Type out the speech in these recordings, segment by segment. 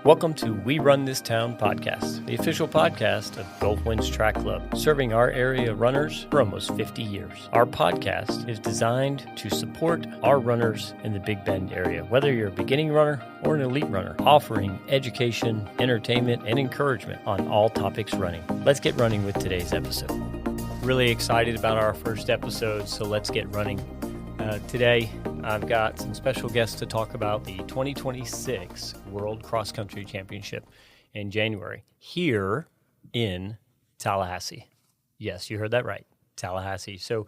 Welcome to We Run This Town podcast, the official podcast of Gulf Winds Track Club, serving our area runners for almost 50 years. Our podcast is designed to support our runners in the Big Bend area, whether you're a beginning runner or an elite runner, offering education, entertainment, and encouragement on all topics running. Let's get running with today's episode. Really excited about our first episode, so let's get running. Today, I've got some special guests to talk about the 2026 World Cross Country Championship in January here in Tallahassee. Yes, you heard that right, Tallahassee. So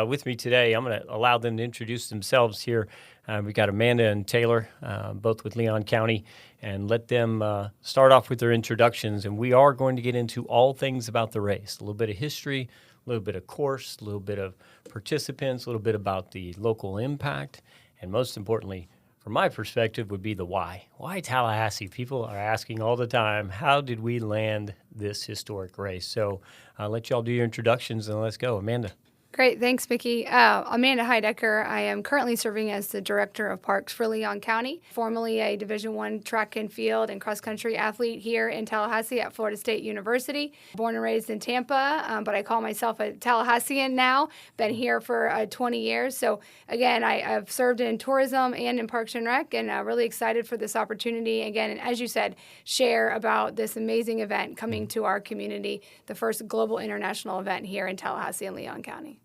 with me today, I'm going to allow them to introduce themselves here. We've got Amanda and Taylor, both with Leon County, and let them start off with their introductions. And we are going to get into all things about the race, a little bit of history, a little bit of course, a little bit of participants, a little bit about the local impact, and most importantly, from my perspective, would be the why. Why Tallahassee? People are asking all the time, how did we land this historic race? So I'll let y'all do your introductions and let's go. Amanda. Great. Thanks, Mickey. Amanda Heidecker. I am currently serving as the Director of Parks for Leon County, formerly a Division I track and field and cross-country athlete here in Tallahassee at Florida State University. Born and raised in Tampa, but I call myself a Tallahassean now. Been here for 20 years. So, again, I've served in tourism and in Parks and Rec, and really excited for this opportunity. Again, and as you said, share about this amazing event coming to our community, the first global international event here in Tallahassee and Leon County.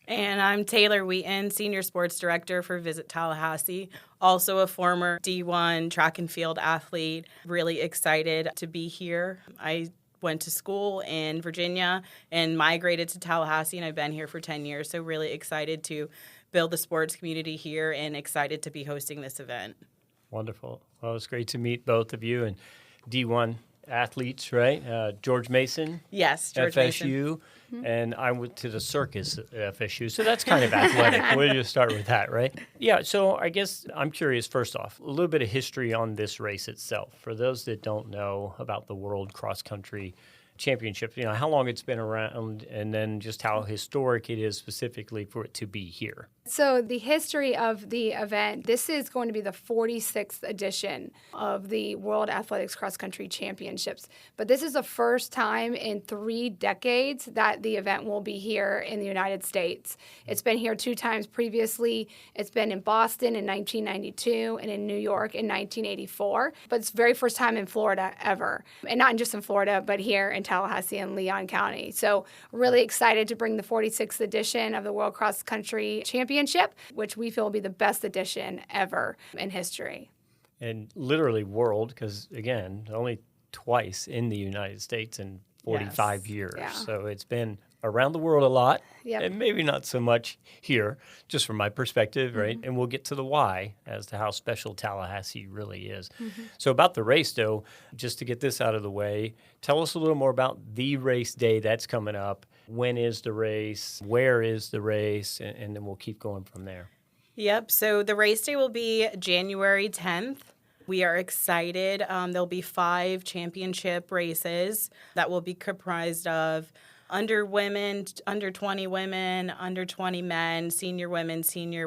And I'm Taylor Wheaton, Senior Sports Director for Visit Tallahassee, also a former D1 track and field athlete. Really excited to be here. I went to school in Virginia and migrated to Tallahassee, and I've been here for 10 years, so really excited to build the sports community here and excited to be hosting this event. Wonderful. Well, it's great to meet both of you and D1 athletes, right? George Mason. Yes, George FSU. Mason. And I went to the circus at FSU. So that's kind of athletic. We'll just start with that, right? Yeah, so I guess I'm curious, first off, a little bit of history on this race itself. For those that don't know about the World Cross Country Championship, you know, how long it's been around and then just how historic it is specifically for it to be here. So the history of the event, this is going to be the 46th edition of the World Athletics Cross Country Championships. But this is the first time in 3 decades that the event will be here in the United States. It's been here 2 times previously. It's been in Boston in 1992 and in New York in 1984. But it's the very first time in Florida ever. And not just in Florida, but here in Tallahassee and Leon County. So really excited to bring the 46th edition of the World Cross Country Championship, which we feel will be the best edition ever in history. And literally world, because, again, only twice in the United States in 45 years. Yeah. So it's been around the world a lot, Yep. and maybe not so much here, just from my perspective, right? And we'll get to the why as to how special Tallahassee really is. So about the race, though, just to get this out of the way, tell us a little more about the race day that's coming up. When is the race? Where is the race? And then we'll keep going from there. Yep, so the race day will be January 10th. We are excited. There'll be 5 championship races that will be comprised of under women, under 20 women, under 20 men, senior women, senior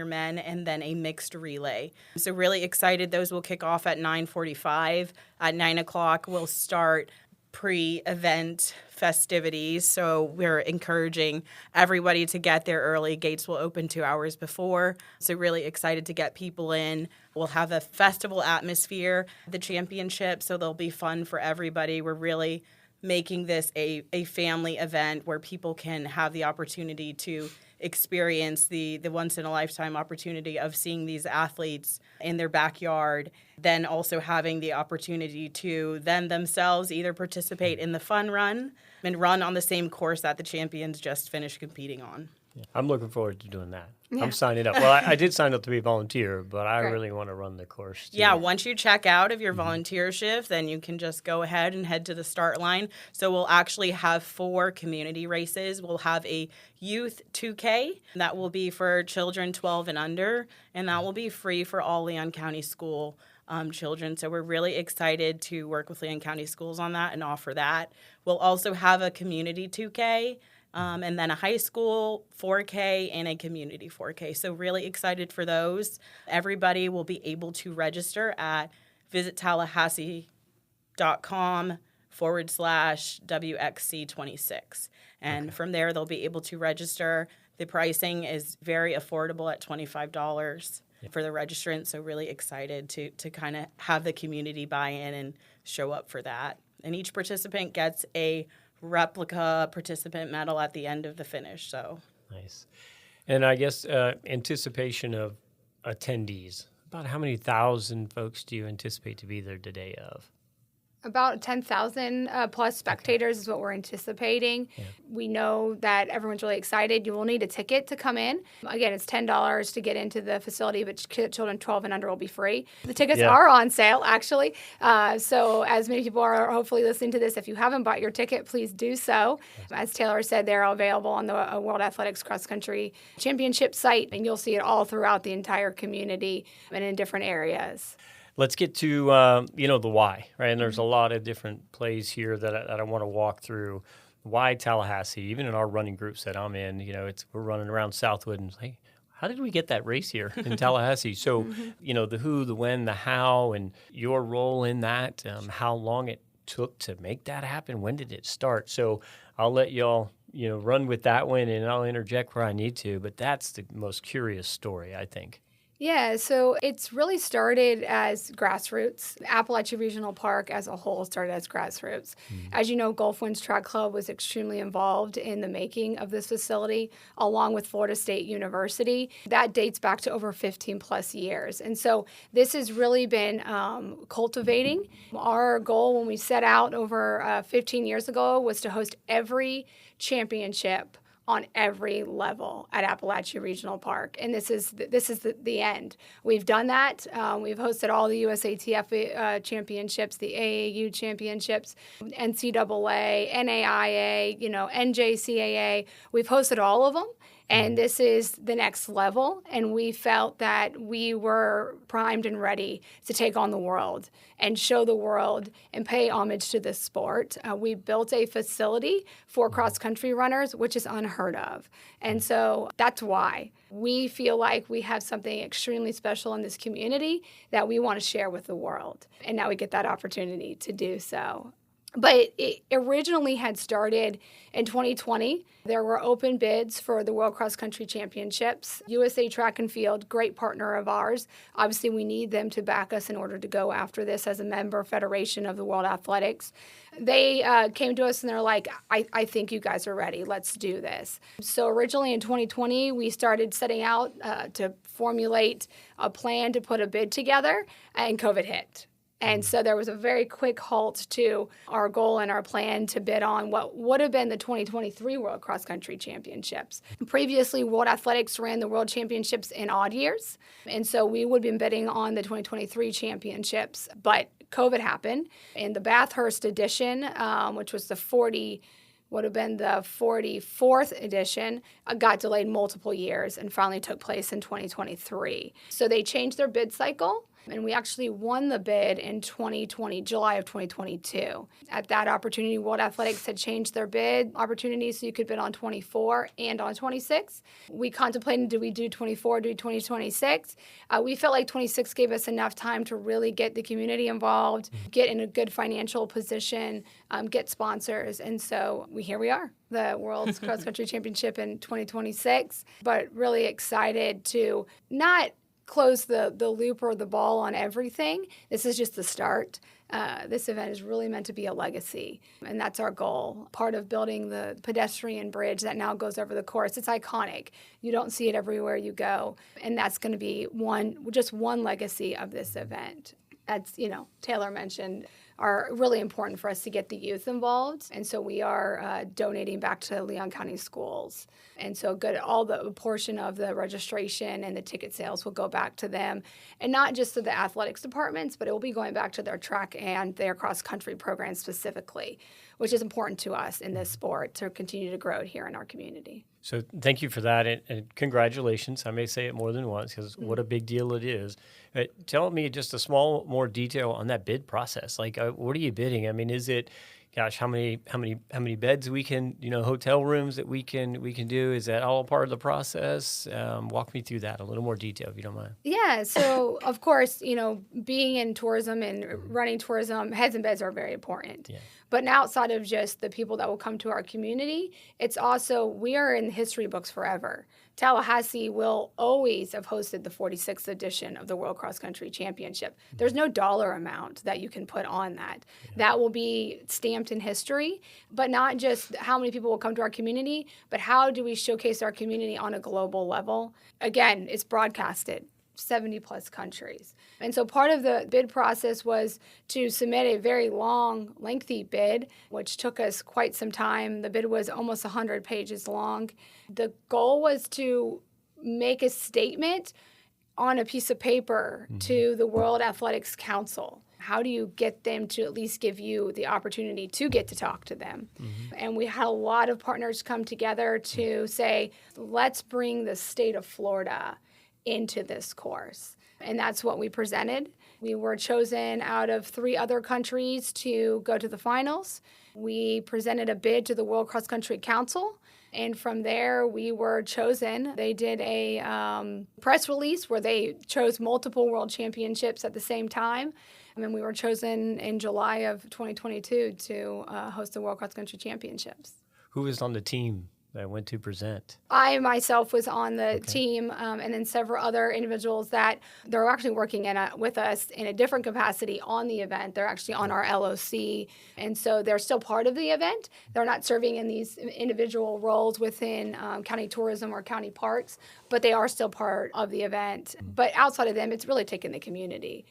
men, and then a mixed relay. So really excited. Those will kick off at 9:45. At 9 o'clock, we'll start pre-event festivities. So we're encouraging everybody to get there early. Gates will open 2 hours before. So really excited to get people in. We'll have a festival atmosphere, the championship, so there'll be fun for everybody. We're really making this a family event where people can have the opportunity to experience the once-in-a-lifetime opportunity of seeing these athletes in their backyard, then also having the opportunity to then themselves either participate in the fun run and run on the same course that the champions just finished competing on. Yeah. I'm looking forward to doing that. Yeah. I'm signing up. Well, I did sign up to be a volunteer, but I Great. really want to run the course too. Yeah, once you check out of your volunteer shift, then you can just go ahead and head to the start line. So we'll actually have 4 community races. We'll have a youth 2K. That will be for children 12 and under, and that will be free for all Leon County School children. So we're really excited to work with Leon County Schools on that and offer that. We'll also have a community 2K. And then a high school 4K and a community 4K. So really excited for those. Everybody will be able to register at Visit Tallahassee.com/WXC26. And from there, they'll be able to register. The pricing is very affordable at $25 for the registrant. So really excited to kind of have the community buy in and show up for that. And each participant gets a replica participant medal at the end of the finish. So nice. And I guess anticipation of attendees. About how many thousand folks do you anticipate to be there today of? About 10,000 plus spectators is what we're anticipating. Yeah. We know that everyone's really excited. You will need a ticket to come in. Again, it's $10 to get into the facility, but children 12 and under will be free. The tickets are on sale, actually. So as many people are hopefully listening to this, if you haven't bought your ticket, please do so. As Taylor said, they're available on the World Athletics Cross Country Championship site, and you'll see it all throughout the entire community and in different areas. Let's get to, the why, right? And there's a lot of different plays here that I want to walk through. Why Tallahassee? Even in our running groups that I'm in, we're running around Southwood and hey, how did we get that race here in Tallahassee? So, the who, the when, the how, and your role in that, how long it took to make that happen. When did it start? So I'll let y'all, run with that one, and I'll interject where I need to. But that's the most curious story, I think. Yeah, so it's really started as grassroots. Apalachee Regional Park as a whole started as grassroots. As you know, Gulf Winds Track Club was extremely involved in the making of this facility, along with Florida State University. That dates back to over 15 plus years. And so this has really been cultivating. Our goal when we set out over 15 years ago was to host every championship on every level at Apalachee Regional Park. And this is the end. We've done that. We've hosted all the USATF championships, the AAU championships, NCAA, NAIA, NJCAA. We've hosted all of them. And this is the next level, and we felt that we were primed and ready to take on the world and show the world and pay homage to this sport. We built a facility for cross-country runners, which is unheard of. And so that's why we feel like we have something extremely special in this community that we want to share with the world. And now we get that opportunity to do so. But it originally had started in 2020. There were open bids for the World Cross Country Championships. USA Track and Field, great partner of ours. Obviously, we need them to back us in order to go after this as a member federation of the World Athletics. They came to us and they're like, I think you guys are ready. Let's do this. So originally in 2020, we started setting out to formulate a plan to put a bid together, and COVID hit. And so there was a very quick halt to our goal and our plan to bid on what would have been the 2023 World Cross Country Championships. Previously, World Athletics ran the World Championships in odd years, and so we would have been bidding on the 2023 championships. But COVID happened, and the Bathurst edition, which was would have been the 44th edition, got delayed multiple years and finally took place in 2023. So they changed their bid cycle. And we actually won the bid in July of 2022. At that opportunity, World Athletics had changed their bid opportunity so you could bid on 24 and on 26. We contemplated, do we do 24, do 2026? We felt like 26 gave us enough time to really get the community involved, get in a good financial position, get sponsors. And so here we are, the World's Cross Country Championship in 2026, but really excited to not close the loop or the ball on everything. This is just the start. This event is really meant to be a legacy, and that's our goal. Part of building the pedestrian bridge that now goes over the course. It's iconic. You don't see it everywhere you go, and that's going to be just one legacy of this event. As Taylor mentioned, are really important for us to get the youth involved. And so we are donating back to Leon County schools. And so all the portion of the registration and the ticket sales will go back to them. And not just to the athletics departments, but it will be going back to their track and their cross-country programs specifically, which is important to us in this sport to continue to grow here in our community. So thank you for that, and congratulations. I may say it more than once because what a big deal it is. Tell me just a small more detail on that bid process. Like, what are you bidding? I mean, is it, gosh, how many beds we can, hotel rooms that we can do? Is that all part of the process? Walk me through that a little more detail, if you don't mind. Yeah. So, of course, being in tourism and running tourism, heads and beds are very important. Yeah. But outside of just the people that will come to our community, it's also, we are in history books forever. Tallahassee will always have hosted the 46th edition of the World Cross Country Championship. There's no dollar amount that you can put on that. Yeah. That will be stamped in history, but not just how many people will come to our community, but how do we showcase our community on a global level? Again, it's broadcasted. 70 plus countries. And so part of the bid process was to submit a very long, lengthy bid, which took us quite some time. The bid was almost 100 pages long. The goal was to make a statement on a piece of paper to the World Athletics Council. How do you get them to at least give you the opportunity to get to talk to them? And we had a lot of partners come together to say, let's bring the state of Florida into this course. And that's what we presented. We were chosen out of 3 other countries to go to the finals. We presented a bid to the World Cross Country Council. And from there, we were chosen. They did a press release where they chose multiple world championships at the same time. And then we were chosen in July of 2022 to host the World Cross Country Championships. Who was on the team that went to present? I myself was on the team, and then several other individuals that they're actually working with us in a different capacity on the event. They're actually on our LOC, and so they're still part of the event. They're not serving in these individual roles within county tourism or county parks, but they are still part of the event. But outside of them, it's really taken the community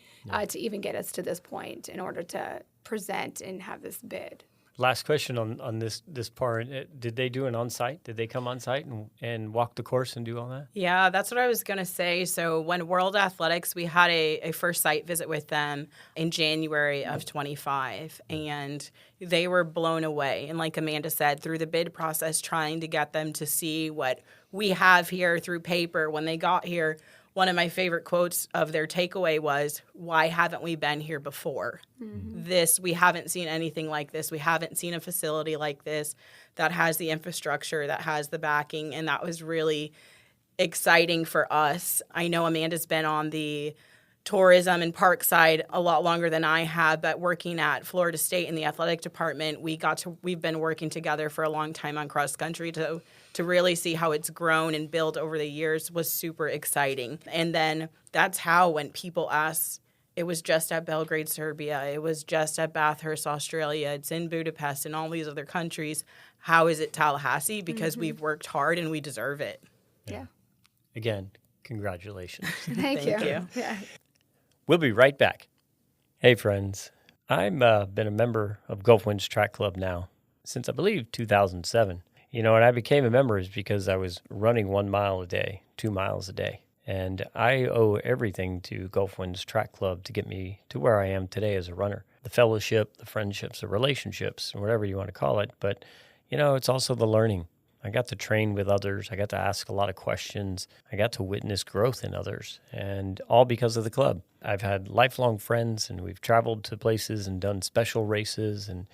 to even get us to this point in order to present and have this bid. Last question on this part. Did they do an on-site? Did they come on-site and walk the course and do all that? Yeah, that's what I was going to say. So when World Athletics, we had a first site visit with them in January of 25, and they were blown away. And like Amanda said, through the bid process, trying to get them to see what we have here through paper. When they got here, one of my favorite quotes of their takeaway was, why haven't we been here before? We haven't seen anything like this. We haven't seen a facility like this that has the infrastructure, that has the backing, and that was really exciting for us. I know Amanda's been on the tourism and park side a lot longer than I have, but working at Florida State in the athletic department, we've been working together for a long time on cross country to really see how it's grown and built over the years was super exciting. And then that's how when people ask, it was just at Belgrade, Serbia, it was just at Bathurst, Australia, it's in Budapest and all these other countries, how is it Tallahassee? Because we've worked hard and we deserve it. Yeah. Again, congratulations. Thank you. Yeah. We'll be right back. Hey, friends. I've been a member of Gulf Winds Track Club now since, I believe, 2007. And I became a member is because I was running 1 mile a day, 2 miles a day. And I owe everything to Gulf Winds Track Club to get me to where I am today as a runner. The fellowship, the friendships, the relationships, whatever you want to call it. But, it's also the learning. I got to train with others. I got to ask a lot of questions. I got to witness growth in others, and all because of the club. I've had lifelong friends, and we've traveled to places and done special races, and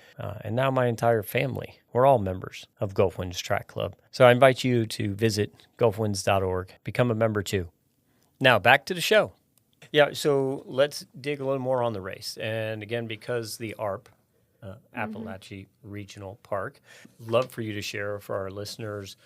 now my entire family, we're all members of Gulf Winds Track Club. So I invite you to visit gulfwinds.org, become a member too. Now, back to the show. Yeah, so let's dig a little more on the race. And again, because the ARP, Apalachee Regional Park. Love for you to share for our listeners,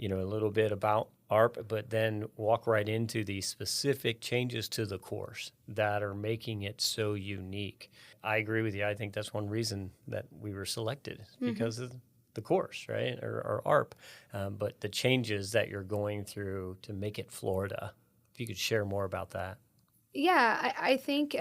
a little bit about ARP, but then walk right into the specific changes to the course that are making it so unique. I agree with you. I think that's one reason that we were selected because of the course, right, or ARP. But the changes that you're going through to make it Florida, if you could share more about that. Yeah, I think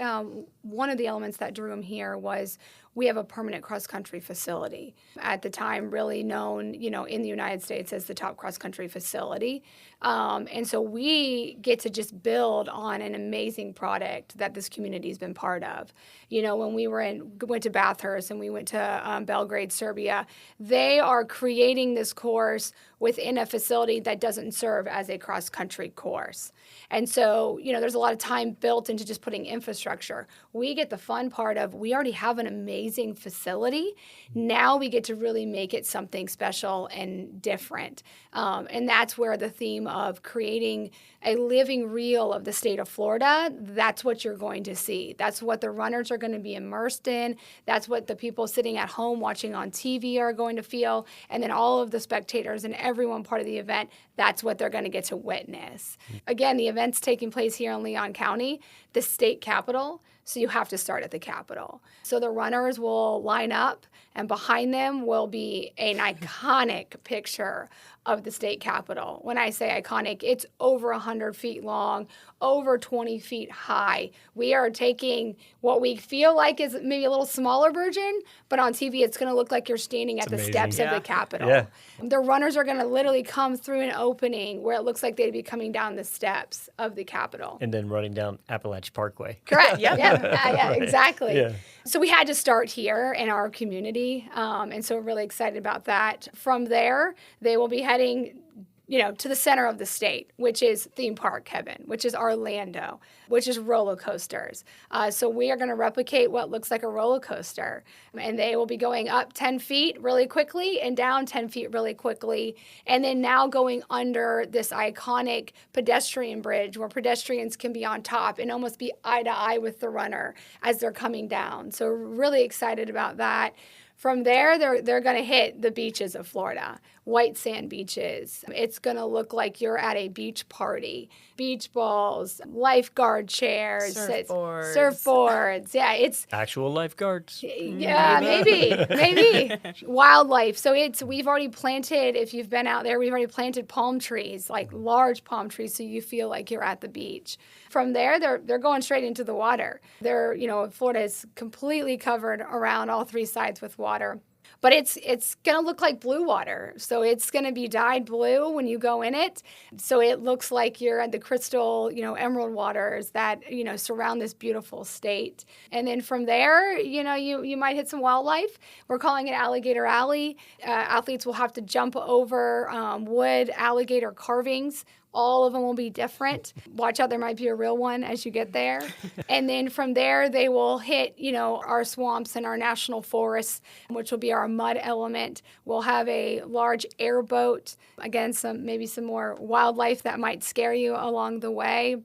one of the elements that drew him here was we have a permanent cross-country facility. At the time, really known, in the United States as the top cross-country facility. And so we get to just build on an amazing product that this community has been part of. When we went to Bathurst and we went to Belgrade, Serbia, they are creating this course within a facility that doesn't serve as a cross-country course. And so, there's a lot of time built into just putting infrastructure. We get the fun part of we already have an amazing facility. Now we get to really make it something special and different. And that's where the theme of creating a living reel of the state of Florida, that's what you're going to see. That's what the runners are going to be immersed in. That's what the people sitting at home watching on TV are going to feel. And then all of the spectators and everyone part of the event, that's what they're going to get to witness. Again, the event's taking place here in Leon County, the state capital. So you have to start at the Capitol. So the runners will line up, and behind them will be an iconic picture of the state Capitol. When I say iconic, it's over 100 feet long, over 20 feet high. We are taking what we feel like is maybe a little smaller version, but on TV it's going to look like you're standing at the steps of the Capitol. Yeah. The runners are going to literally come through an opening where it looks like they'd be coming down the steps of the Capitol. And then running down Apalachee Parkway. Correct. Yeah, Right. exactly. Yeah. So we had to start here in our community, and so we're really excited about that. From there, they will be heading to the center of the state, which is theme park heaven, which is Orlando, which is roller coasters. So we are going to replicate what looks like a roller coaster. And they will be going up 10 feet really quickly and down 10 feet really quickly. And then now going under this iconic pedestrian bridge where pedestrians can be on top and almost be eye to eye with the runner as they're coming down. So really excited about that. From there, they're going to hit the beaches of Florida, white sand beaches. It's going to look like you're at a beach party. Beach balls, lifeguard chairs, surfboards. Yeah, it's actual lifeguards. Yeah, maybe. Wildlife. So we've already planted, if you've been out there, we've already planted palm trees, like large palm trees, so you feel like you're at the beach. From there, they're going straight into the water. Florida is completely covered around all three sides with water. But it's going to look like blue water. So it's going to be dyed blue when you go in it. So it looks like you're at the crystal, emerald waters that, surround this beautiful state. And then from there, you might hit some wildlife. We're calling it Alligator Alley. Athletes will have to jump over wood alligator carvings. All of them will be different. Watch out, there might be a real one as you get there. And then from there, they will hit, our swamps and our national forests, which will be our mud element. We'll have a large airboat. Again, maybe some more wildlife that might scare you along the way.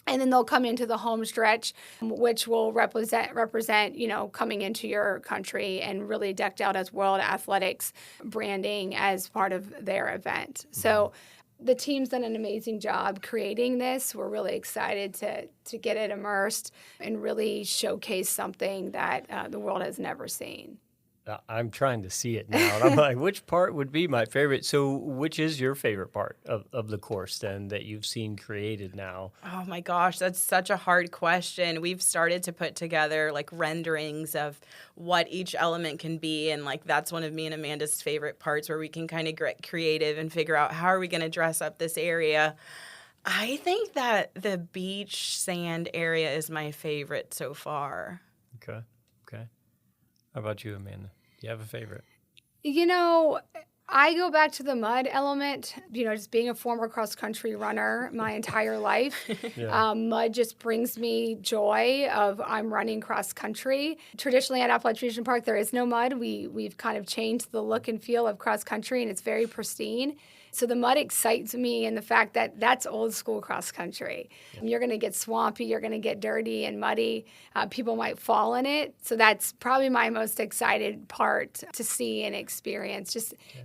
And then they'll come into the home stretch, which will represent, coming into your country and really decked out as World Athletics branding as part of their event. So the team's done an amazing job creating this. We're really excited to get it immersed and really showcase something that the world has never seen. I'm trying to see it now. And I'm like, which part would be my favorite? So which is your favorite part of the course then that you've seen created now? Oh my gosh, that's such a hard question. We've started to put together like renderings of what each element can be. And like that's one of me and Amanda's favorite parts where we can kind of get creative and figure out how are we going to dress up this area. I think that the beach sand area is my favorite so far. Okay. How about you, Amanda? Do you have a favorite? I go back to the mud element, just being a former cross-country runner my entire life. Yeah. Mud just brings me joy of I'm running cross-country. Traditionally at Apalachee Regional Park, there is no mud. We've kind of changed the look and feel of cross-country, and it's very pristine. So the mud excites me in the fact that that's old school cross country. Yeah. You're going to get swampy, you're going to get dirty and muddy. People might fall in it. So that's probably my most excited part to see and experience.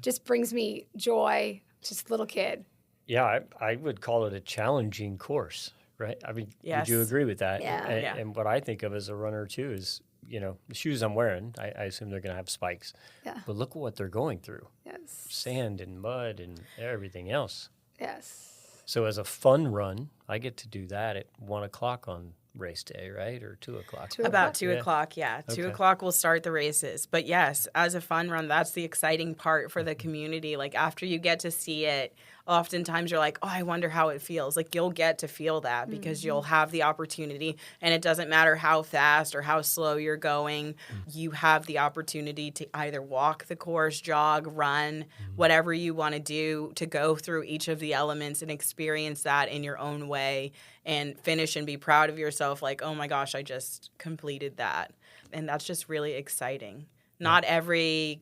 Just brings me joy, just little kid. Yeah, I would call it a challenging course, right? I mean, yes. Would you agree with that? Yeah. And what I think of as a runner too is, the shoes I'm wearing, I assume they're going to have spikes. Yeah. But look what they're going through. Yes. Sand and mud and everything else. Yes. So as a fun run I get to do that at 1 o'clock on race day, right? Or 2 o'clock? About 2 Yeah. o'clock, yeah. 2 Okay. o'clock we'll start the races. But yes, as a fun run, that's the exciting part for the community. Like after you get to see it, oftentimes you're like, oh, I wonder how it feels. Like you'll get to feel that because you'll have the opportunity, and it doesn't matter how fast or how slow you're going. You have the opportunity to either walk the course, jog, run, whatever you want to do, to go through each of the elements and experience that in your own way and finish and be proud of yourself. Like, oh my gosh, I just completed that. And that's just really exciting. Not every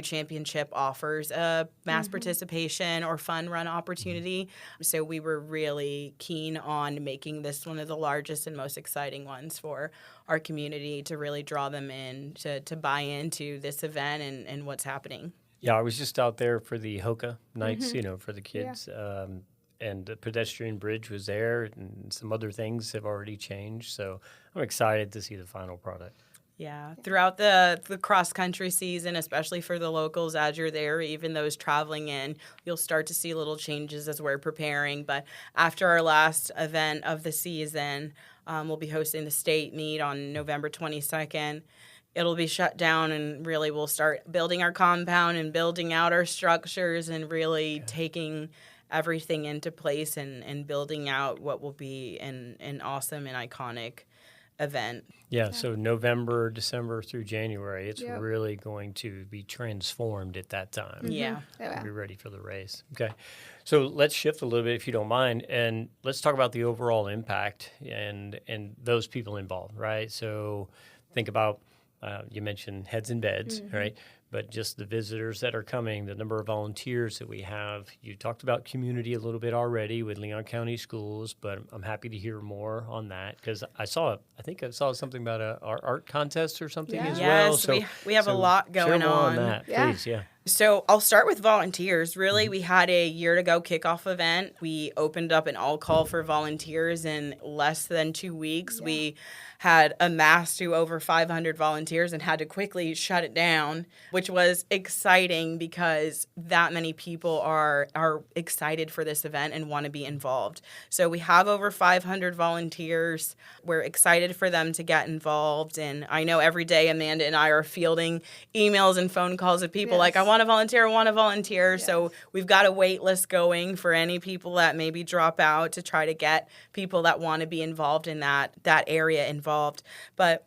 championship offers a mass participation or fun run opportunity. So we were really keen on making this one of the largest and most exciting ones for our community to really draw them in to buy into this event and what's happening. Yeah, I was just out there for the Hoka nights, for the kids. And the pedestrian bridge was there, and some other things have already changed. So I'm excited to see the final product. Yeah, throughout the cross-country season, especially for the locals, as you're there, even those traveling in, you'll start to see little changes as we're preparing. But after our last event of the season, we'll be hosting the state meet on November 22nd. It'll be shut down, and really we'll start building our compound and building out our structures and really taking everything into place and building out what will be an awesome and iconic event. Yeah, so November, December through January, it's really going to be transformed at that time. Yeah. We'll be ready for the race. Okay. So let's shift a little bit, if you don't mind, and let's talk about the overall impact and those people involved, right? So think about, you mentioned heads and beds, right? But just the visitors that are coming, the number of volunteers that we have. You talked about community a little bit already with Leon County Schools, but I'm happy to hear more on that because I think I saw something about our art contest or something as well. Yes, So we have a lot going share more on. on that, please. Yeah. So I'll start with volunteers. Really, we had a year-to-go kickoff event. We opened up an all-call for volunteers in less than 2 weeks. We had amassed to over 500 volunteers and had to quickly shut it down, which was exciting because that many people are excited for this event and want to be involved. So we have over 500 volunteers. We're excited for them to get involved. And I know every day Amanda and I are fielding emails and phone calls of people like, I want to volunteer. Yes. So we've got a wait list going for any people that maybe drop out to try to get people that want to be involved in that area involved. But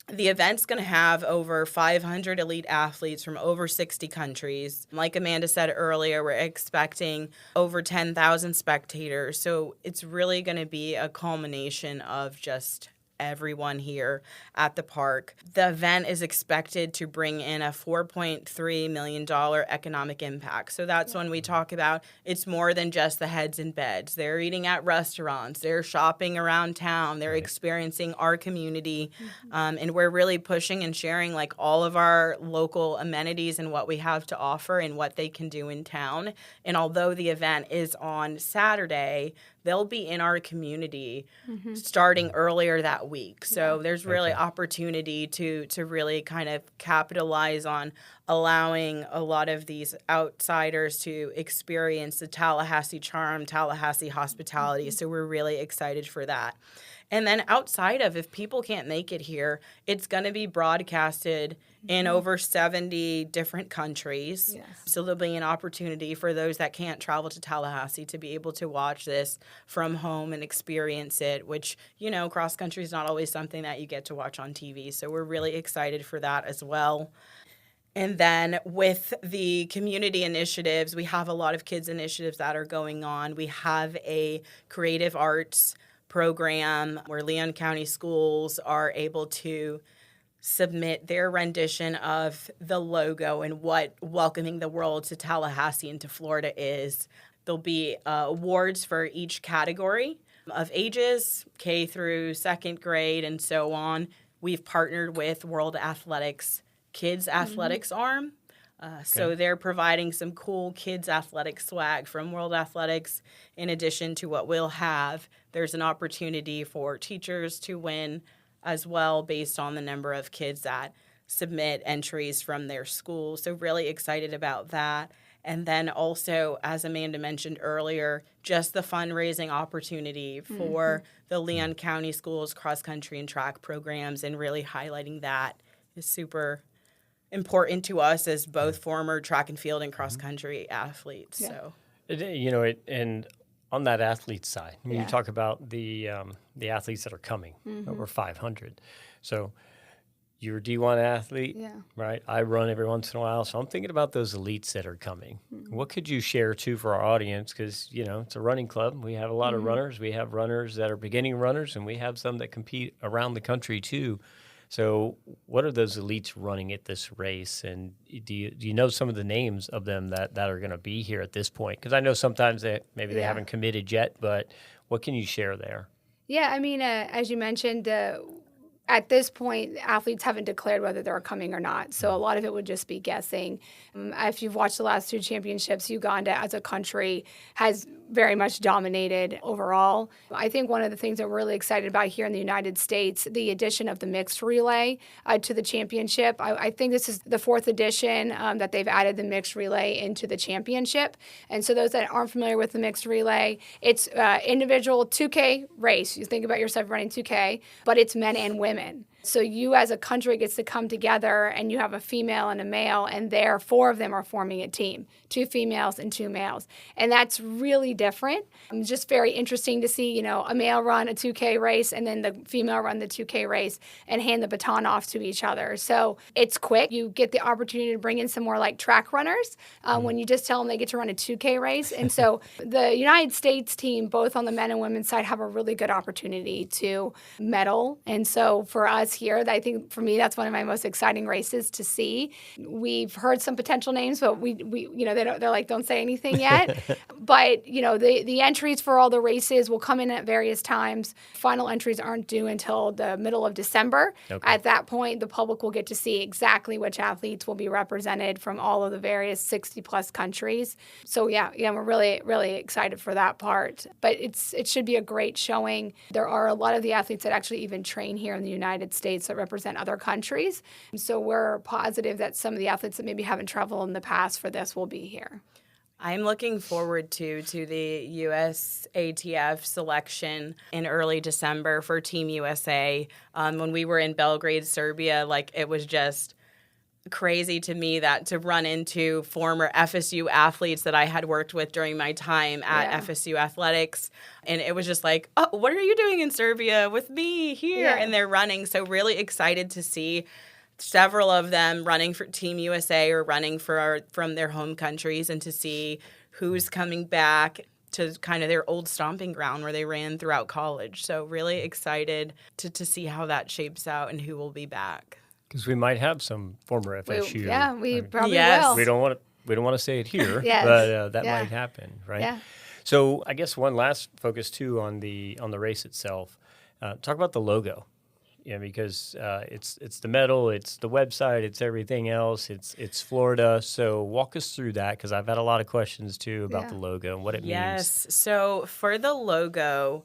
the event's going to have over 500 elite athletes from over 60 countries. Like Amanda said earlier, we're expecting over 10,000 spectators. So it's really going to be a culmination of just everyone here at the park. The event is expected to bring in a $4.3 million economic impact. So that's when we talk about it's more than just the heads and beds. They're eating at restaurants. They're shopping around town. They're experiencing our community. And we're really pushing and sharing like all of our local amenities and what we have to offer and what they can do in town. And although the event is on Saturday, they'll be in our community starting earlier that week. So there's really opportunity to really kind of capitalize on allowing a lot of these outsiders to experience the Tallahassee charm, Tallahassee hospitality. So we're really excited for that. And then outside of, if people can't make it here, it's going to be broadcasted in over 70 different countries. Yes. So there'll be an opportunity for those that can't travel to Tallahassee to be able to watch this from home and experience it, which, cross country is not always something that you get to watch on TV. So we're really excited for that as well. And then with the community initiatives, we have a lot of kids initiatives that are going on. We have a creative arts program where Leon County Schools are able to submit their rendition of the logo and what welcoming the world to Tallahassee and to Florida is. There'll be awards for each category of ages, K through second grade and so on. We've partnered with World Athletics Kids Athletics Arm. So they're providing some cool kids athletic swag from World Athletics. In addition to what we'll have, there's an opportunity for teachers to win as well based on the number of kids that submit entries from their school. So really excited about that. And then also, as Amanda mentioned earlier, just the fundraising opportunity for the Leon County Schools cross-country and track programs, and really highlighting that is super important to us as both former track and field and cross-country athletes. Yeah. So, And on that athlete side, when Yeah. you talk about the athletes that are coming, over 500. So you're a D1 athlete, right? I run every once in a while, so I'm thinking about those elites that are coming. What could you share, too, for our audience? Because, it's a running club. We have a lot of runners. We have runners that are beginning runners, and we have some that compete around the country, too. So what are those elites running at this race? And do you know some of the names of them that are going to be here at this point? Because I know sometimes they haven't committed yet, but what can you share there? Yeah, I mean, as you mentioned, at this point, athletes haven't declared whether they're coming or not. So a lot of it would just be guessing. If you've watched the last 2 championships, Uganda as a country has very much dominated overall. I think one of the things that we're really excited about here in the United States, the addition of the mixed relay to the championship. I think this is the 4th edition that they've added the mixed relay into the championship. And so those that aren't familiar with the mixed relay, it's individual 2K race. You think about yourself running 2K, but it's men and women. So you as a country gets to come together and you have a female and a male, and there 4 of them are forming a team, 2 females and 2 males. And that's really different. It's just very interesting to see, a male run a 2K race and then the female run the 2K race and hand the baton off to each other. So it's quick. You get the opportunity to bring in some more like track runners when you just tell them they get to run a 2K race. And so the United States team, both on the men and women's side, have a really good opportunity to medal. And so for us here, I think for me, that's one of my most exciting races to see. We've heard some potential names, but we they're like, don't say anything yet. But, the entries for all the races will come in at various times. Final entries aren't due until the middle of December. Okay. At that point, the public will get to see exactly which athletes will be represented from all of the various 60-plus countries. So, we're really, really excited for that part. But it should be a great showing. There are a lot of the athletes that actually even train here in the United States that represent other countries. So we're positive that some of the athletes that maybe haven't traveled in the past for this will be here. I'm looking forward to the USATF selection in early December for Team USA. When we were in Belgrade, Serbia, it was just crazy to me that to run into former FSU athletes that I had worked with during my time at FSU Athletics. And it was just like, oh, what are you doing in Serbia with me here? Yeah. And they're running. So really excited to see several of them running for Team USA or running from their home countries, and to see who's coming back to kind of their old stomping ground where they ran throughout college. So really excited to see how that shapes out and who will be back. Because we might have some former FSU. We probably will. We don't want to say it here, yes. but that might happen, right? Yeah. So I guess one last focus too on the race itself. Talk about the logo. Because it's the medal, it's the website, it's everything else, it's Florida. So walk us through that, because I've had a lot of questions too about the logo and what it means. Yes. So for the logo,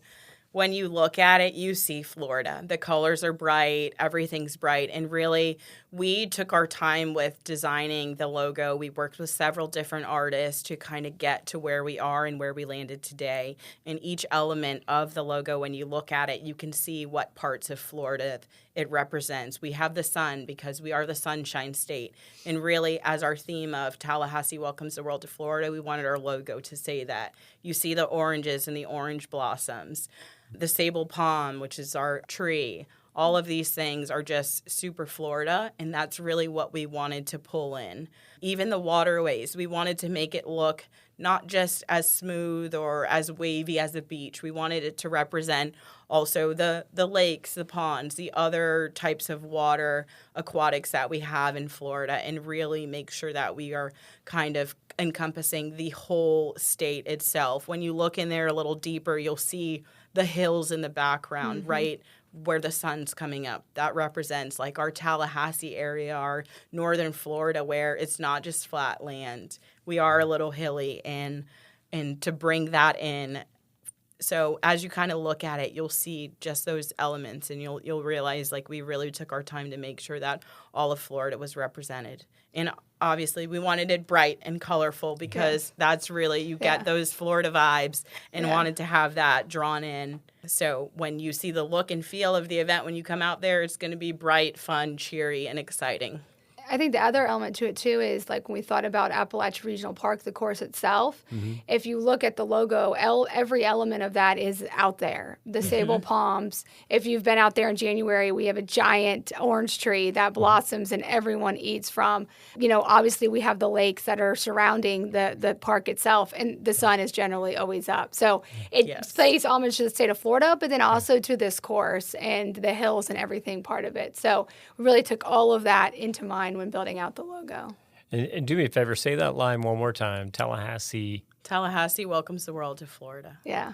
when you look at it, you see Florida. The colors are bright, everything's bright, and really we took our time with designing the logo. We worked with several different artists to kind of get to where we are and where we landed today. And each element of the logo, when you look at it, you can see what parts of Florida it represents. We have the sun because we are the Sunshine State. And really, as our theme of Tallahassee welcomes the world to Florida, we wanted our logo to say that. You see the oranges and the orange blossoms. The sable palm, which is our tree. All of these things are just super Florida, and that's really what we wanted to pull in. Even the waterways, we wanted to make it look not just as smooth or as wavy as a beach. We wanted it to represent also the lakes, the ponds, the other types of water aquatics that we have in Florida, and really make sure that we are kind of encompassing the whole state itself. When you look in there a little deeper, you'll see the hills in the background, right where the sun's coming up. That represents like our Tallahassee area, our northern Florida, where it's not just flat land. We are a little hilly, and to bring that in So as you kind of look at it, you'll see just those elements, and you'll realize like we really took our time to make sure that all of Florida was represented. And obviously we wanted it bright and colorful because that's really, you get those Florida vibes, and wanted to have that drawn in. So when you see the look and feel of the event, when you come out there, it's going to be bright, fun, cheery, and exciting. I think the other element to it, too, is like when we thought about Apalachee Regional Park, the course itself, if you look at the logo, every element of that is out there. The sable palms. If you've been out there in January, we have a giant orange tree that blossoms and everyone eats from. You know, obviously we have the lakes that are surrounding the park itself, and the sun is generally always up. So it pays homage to the state of Florida, but then also to this course and the hills and everything part of it. So we really took all of that into mind when building out the logo. And do me a favor, say that line one more time. Tallahassee. Tallahassee welcomes the world to Florida. Yeah.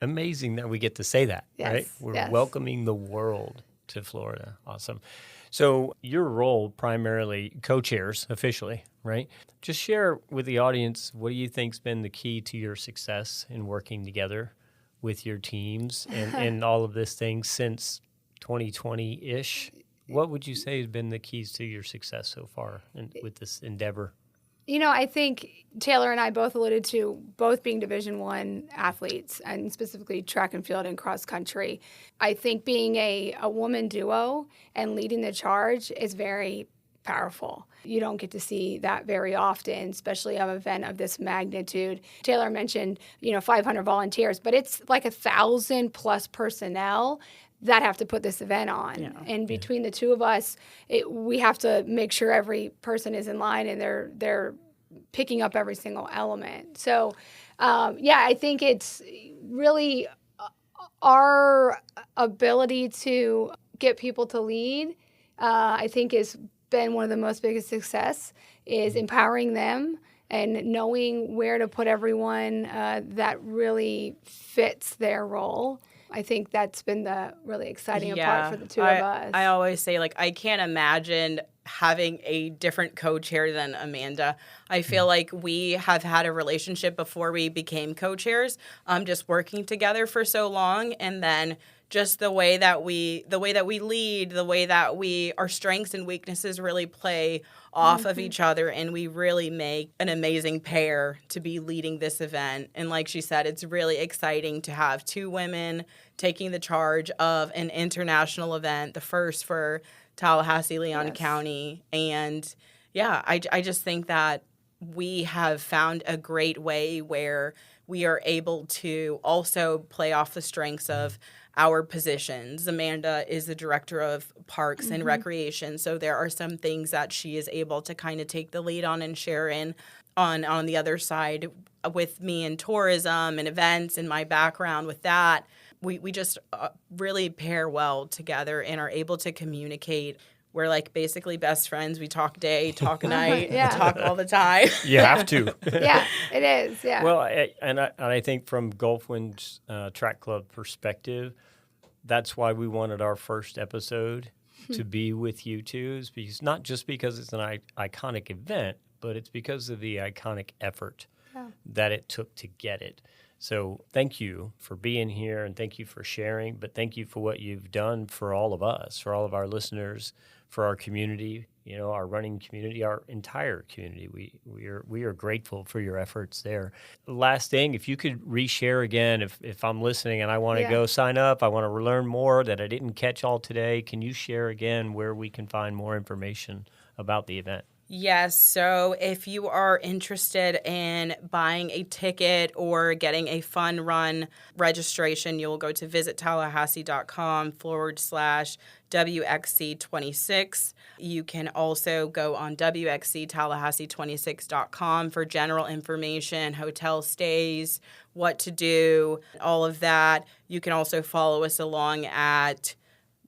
Amazing that we get to say that, right? We're welcoming the world to Florida. Awesome. So your role primarily co-chairs officially, right? Just share with the audience, what do you think's been the key to your success in working together with your teams and all of this thing since 2020-ish? What would you say has been the keys to your success so far with this endeavor? You know, I think Taylor and I both alluded to both being Division I athletes, and specifically track and field and cross country. I think being a woman duo and leading the charge is very powerful. You don't get to see that very often, especially of an event of this magnitude. Taylor mentioned, 500 volunteers, but it's like 1,000 plus personnel that have to put this event on. Yeah. And between the two of us, we have to make sure every person is in line and they're picking up every single element. So, I think it's really our ability to get people to lead, I think has been one of the most biggest success, is empowering them and knowing where to put everyone that really fits their role. I think that's been the really exciting part for the two of us. I always say, I can't imagine having a different co-chair than Amanda. I feel like we have had a relationship before we became co-chairs, just working together for so long, and then just the way that we lead, the way that our strengths and weaknesses really play off of each other, and we really make an amazing pair to be leading this event. And like she said, it's really exciting to have two women taking the charge of an international event, the first for Tallahassee, Leon County. And I just think that we have found a great way where we are able to also play off the strengths of our positions. Amanda is the director of parks and recreation, so there are some things that she is able to kind of take the lead on and share in. On the other side, with me in tourism and events and my background with that, we just really pair well together and are able to communicate. We're like basically best friends. We talk day, talk night, talk all the time. You have to. Yeah, it is. Yeah. Well, I think from Gulfwind's Track Club perspective, that's why we wanted our first episode to be with you two, is because not just because it's an iconic event, but it's because of the iconic effort that it took to get it. So thank you for being here, and thank you for sharing, but thank you for what you've done for all of us, for all of our listeners, for our community, our running community, our entire community. We are grateful for your efforts there. Last thing, if you could reshare again, if I'm listening and I want to go sign up, I want to learn more that I didn't catch all today, can you share again where we can find more information about the event? Yes. So if you are interested in buying a ticket or getting a fun run registration, you'll go to visittallahassee.com/WXC26. You can also go on WXCTallahassee26.com for general information, hotel stays, what to do, all of that. You can also follow us along at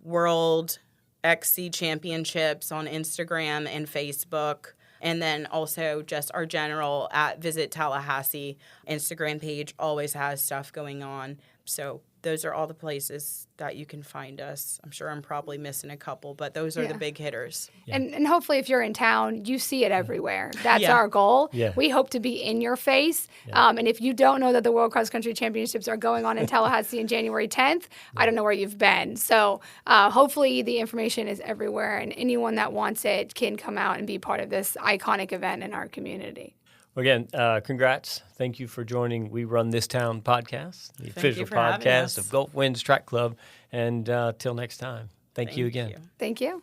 World XC Championships on Instagram and Facebook, and then also just our general at Visit Tallahassee Instagram page always has stuff going on. So those are all the places that you can find us. I'm sure I'm probably missing a couple, but those are the big hitters. Yeah. And hopefully if you're in town, you see it everywhere. That's Yeah. our goal. Yeah. We hope to be in your face. And if you don't know that the World Cross Country Championships are going on in Tallahassee on January 10th, I don't know where you've been. So hopefully the information is everywhere, and anyone that wants it can come out and be part of this iconic event in our community. Again, congrats. Thank you for joining We Run This Town podcast, the official for having podcast us. of Gulf Winds Track Club. And till next time, thank you again. Thank you.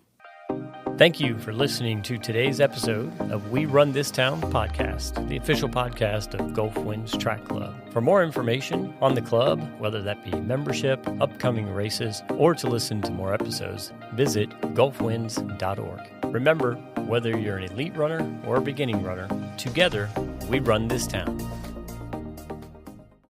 Thank you for listening to today's episode of We Run This Town podcast, the official podcast of Gulf Winds Track Club. For more information on the club, whether that be membership, upcoming races, or to listen to more episodes, visit gulfwinds.org. Remember, whether you're an elite runner or a beginning runner, together we run this town.